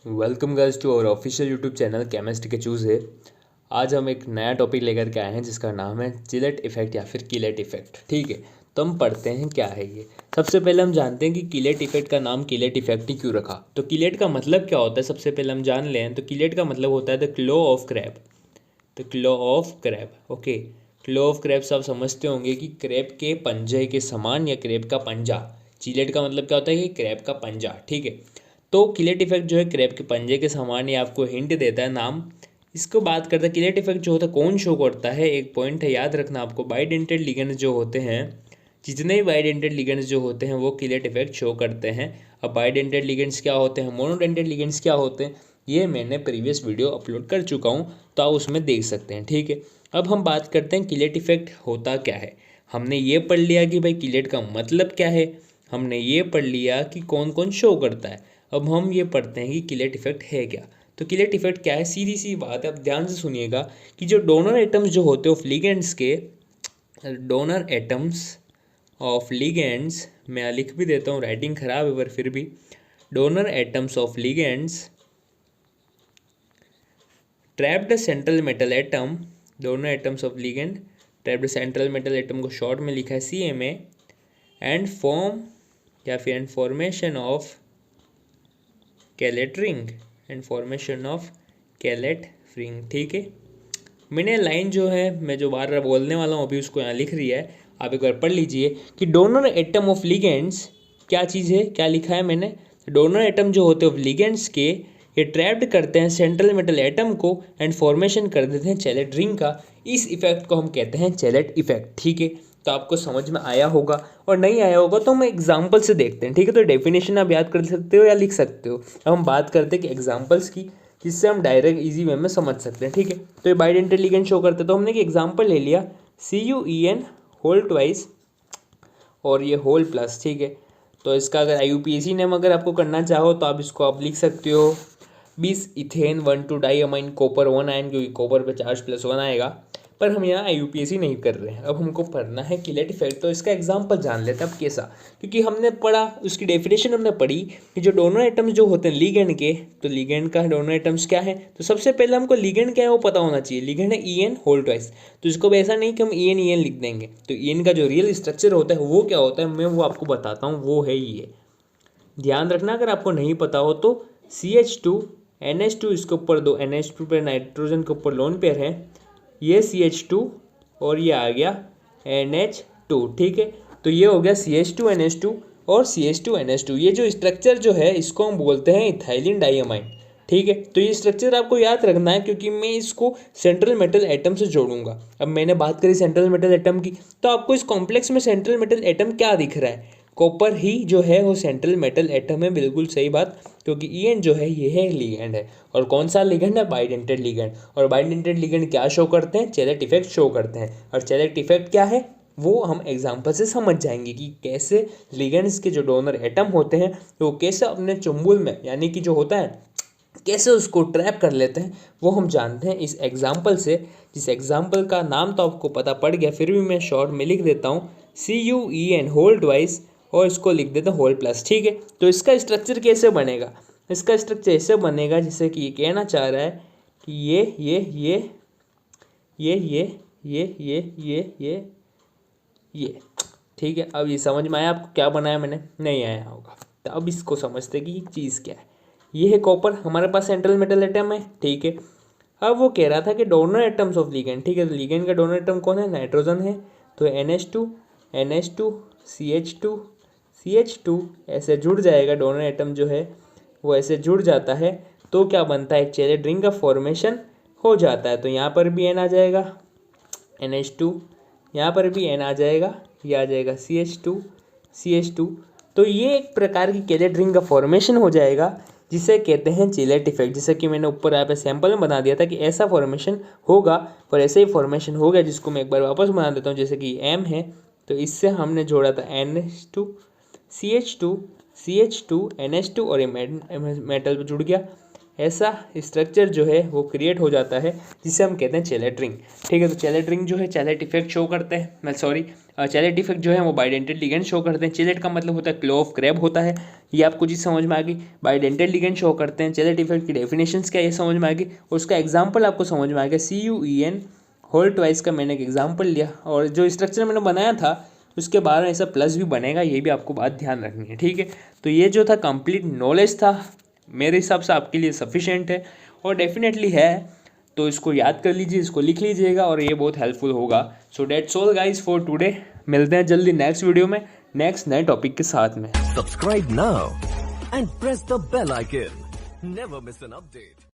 Welcome girls to our official YouTube channel chemistry के चूज़े। आज हम एक नया टॉपिक लेकर के आए हैं जिसका नाम है चिलेट इफेक्ट या फिर किलेट इफेक्ट। ठीक है, तो हम पढ़ते हैं क्या है ये। सबसे पहले हम जानते हैं कि किलेट इफेक्ट का नाम किलेट इफेक्ट ही क्यों रखा। तो किलेट का मतलब क्या होता है सबसे पहले हम जान लें। तो किलेट का मतलब होता है the claw of crab. The claw of crab, okay. Claw of crab सब समझते होंगे कि क्रैब के पंजे के समान या क्रैब का पंजा। चिलेट का मतलब क्या होता है कि क्रैब का पंजा। ठीक है, तो किलेट इफेक्ट जो है क्रैब के पंजे के समान ये आपको हिंट देता है नाम। इसको बात करते हैं किलेट इफेक्ट जो होता है कौन शो करता है। एक पॉइंट है याद रखना आपको, बाइडेंटेड लिगेंड्स जो होते हैं, जितने भी बाइडेंटेड लिगेंड्स जो होते हैं वो किलेट इफेक्ट शो करते हैं। अब बाइडेंटेड लिगेंड्स क्या होते हैं, मोनोडेंटेड लिगेंड्स क्या होते हैं, ये मैंने प्रीवियस वीडियो अपलोड कर चुका हूँ, तो आप उसमें देख सकते हैं। ठीक है, अब हम बात करते हैं किलेट इफेक्ट होता क्या है। हमने ये पढ़ लिया कि भाई किलेट का मतलब क्या है, हमने ये पढ़ लिया कि कौन कौन शो करता है। अब हम ये पढ़ते हैं कि किलेट इफेक्ट है क्या। तो किलेट इफेक्ट क्या है, सीधी सी बात है, अब ध्यान से सुनिएगा कि जो डोनर एटम्स जो होते हैं ऑफ लिगेंड्स के, डोनर एटम्स ऑफ लिगेंड्स, मैं लिख भी देता हूँ, राइटिंग खराब है पर फिर भी, donor atoms of ligands trapped central metal atom, donor atoms of ligand trapped central metal atom को शॉर्ट में लिखा है CMA, एंड फॉर्म या फिर and formation of chelate ring, and formation of chelate ring. ठीक है, मैंने लाइन जो है मैं जो बार बार बोलने वाला हूँ अभी उसको यहाँ लिख रही है, आप एक बार पढ़ लीजिए कि डोनर एटम ऑफ लिगेंड्स क्या चीज़ है, क्या लिखा है मैंने। डोनर एटम जो होते हैं लिगेंड्स के, ये ट्रैप्ड करते हैं सेंट्रल मेटल एटम को एंड फॉर्मेशन कर देते हैं चैलेट रिंग का। इस इफेक्ट को हम कहते हैं चैलेट इफेक्ट। ठीक है, तो आपको समझ में आया होगा, और नहीं आया होगा तो हम एग्जाम्पल से देखते हैं। ठीक है, तो डेफिनेशन आप याद कर सकते हो या लिख सकते हो। अब हम बात करते हैं कि एग्जाम्पल्स की, जिससे हम डायरेक्ट इजी वे में समझ सकते हैं। ठीक है, तो ये बाइडेंटेड लिगेंड शो करते हैं, तो हमने एक एग्जाम्पल ले लिया CuEn होल ट्वाइस और ये होल प्लस। ठीक है, तो इसका अगर IUPAC नेम अगर आपको करना चाहो तो आप इसको आप लिख सकते हो 20 इथेन 1 2 डाईअमाइन कॉपर 1 आयन, क्योंकि कॉपर पे चार्ज +1 आएगा। पर हम यहाँ IUPAC नहीं कर रहे हैं, अब हमको पढ़ना है किलेट इफेक्ट। तो इसका एग्जांपल जान लेते हैं अब कैसा, क्योंकि हमने पढ़ा उसकी डेफिनेशन हमने पढ़ी कि जो डोनर एटम्स जो होते हैं लिगेंड के, तो लिगेंड का डोनर एटम्स क्या है, तो सबसे पहले हमको लिगेंड क्या है वो पता होना चाहिए। लिगेंड है EN होल ट्वाइस, तो इसको भी ऐसा नहीं कि हम EN लिख देंगे। तो EN का जो रियल स्ट्रक्चर होता है वो क्या होता है, मैं वो आपको बताता हूँ, वो है ये। ध्यान रखना अगर आपको नहीं पता हो तो CH2 NH2, इसके ऊपर दो NH2 पे नाइट्रोजन के ऊपर लोन पेयर है, ये CH2 और ये आ गया NH2। ठीक है, तो ये हो गया CH2 NH2 और CH2 NH2। ये जो स्ट्रक्चर जो है इसको हम बोलते हैं इथाइलिन डाईअमाइन। ठीक है, तो ये स्ट्रक्चर आपको याद रखना है क्योंकि मैं इसको सेंट्रल मेटल एटम से जोड़ूंगा। अब मैंने बात करी सेंट्रल मेटल एटम की, तो आपको इस कॉम्प्लेक्स में सेंट्रल मेटल एटम क्या दिख रहा है, कॉपर ही जो है वो सेंट्रल मेटल एटम है। बिल्कुल सही बात, क्योंकि EN जो है ये है लिगेंड है। और कौन सा लिगेंड है, बाइडेंटेड लिगेंड। और बाइडेंटेड लिगेंड क्या शो करते हैं, चैलेट इफेक्ट शो करते हैं। और चैलेट इफेक्ट क्या है वो हम एग्जाम्पल से समझ जाएंगे कि कैसे लिगेंड्स के जो डोनर एटम होते हैं वो कैसे अपने चुंबुल में, यानी कि जो होता है कैसे उसको ट्रैप कर लेते हैं, वो हम जानते हैं इस एग्जाम्पल से। जिस एग्जाम्पल का नाम तो आपको पता पड़ गया, फिर भी मैं शॉर्ट में लिख देता हूँ CuEn होल ट्वाइस और इसको लिख देते हैं होल प्लस। ठीक है, तो इसका स्ट्रक्चर कैसे बनेगा, इसका स्ट्रक्चर ऐसे बनेगा जैसे कि ये कहना चाह रहा है कि ये। ठीक है, अब ये समझ में आया आपको क्या बनाया मैंने, नहीं आया होगा तो अब इसको समझते कि ये चीज़ क्या है। ये है कॉपर, हमारे पास सेंट्रल मेटल एटम है। ठीक है, अब वो कह रहा था कि डोनर एटम्स ऑफ लिगेंड। ठीक है, तो लिगेंड का डोनर एटम कौन है, नाइट्रोजन है। तो NH2 CH2 ऐसे जुड़ जाएगा, डोनर एटम जो है वो ऐसे जुड़ जाता है, तो क्या बनता है, एक चैलेट रिंग का फॉर्मेशन हो जाता है। तो यहाँ पर भी N आ जाएगा NH2, यहाँ पर भी N आ जाएगा, ये आ जाएगा CH2। तो ये एक प्रकार की चैलेट रिंग का फॉर्मेशन हो जाएगा, जिसे कहते हैं चिलेट इफेक्ट। जैसे कि मैंने ऊपर यहाँ पे सैंपल में बना दिया था कि ऐसा फॉर्मेशन होगा, और ऐसे ही फॉर्मेशन हो गया, जिसको मैं एक बार वापस बना देता हूँ। जैसे कि M है, तो इससे हमने जोड़ा था NH2 CH2 NH2 और ये मेटल पे जुड़ गया। ऐसा स्ट्रक्चर जो है वो क्रिएट हो जाता है जिसे हम कहते हैं चैलेट रिंग। ठीक है, तो चैलेट रिंग जो है चैलेट इफेक्ट शो करते हैं, मैं सॉरी चैलेट इफेक्ट जो है वो बाइडेंटेड लिगेंड शो करते हैं। चैलेट का मतलब होता है क्लो ऑफ क्रैब होता है, ये आपको चीज़ समझ में आ गई। बाइडेंटेड लिगेंड शो करते हैं। चैलेट इफेक्ट की डेफिनेशंस क्या है ये समझ में आ गई, और उसका एग्जाम्पल आपको समझ में आ गया। CUEN होल ट्वाइस का मैंने एक एग्जाम्पल लिया, और जो स्ट्रक्चर मैंने बनाया था उसके बाद में ऐसा प्लस भी बनेगा, ये भी आपको बात ध्यान रखनी है। ठीक है, तो ये जो था कंप्लीट नॉलेज था, मेरे हिसाब से आपके लिए सफिशिएंट है और डेफिनेटली है, तो इसको याद कर लीजिए, इसको लिख लीजिएगा और ये बहुत हेल्पफुल होगा। So that's all guys for today, मिलते हैं जल्दी नेक्स्ट वीडियो में नेक्स्ट नए टॉपिक के साथ में। Subscribe now and press the bell icon. Never miss an update.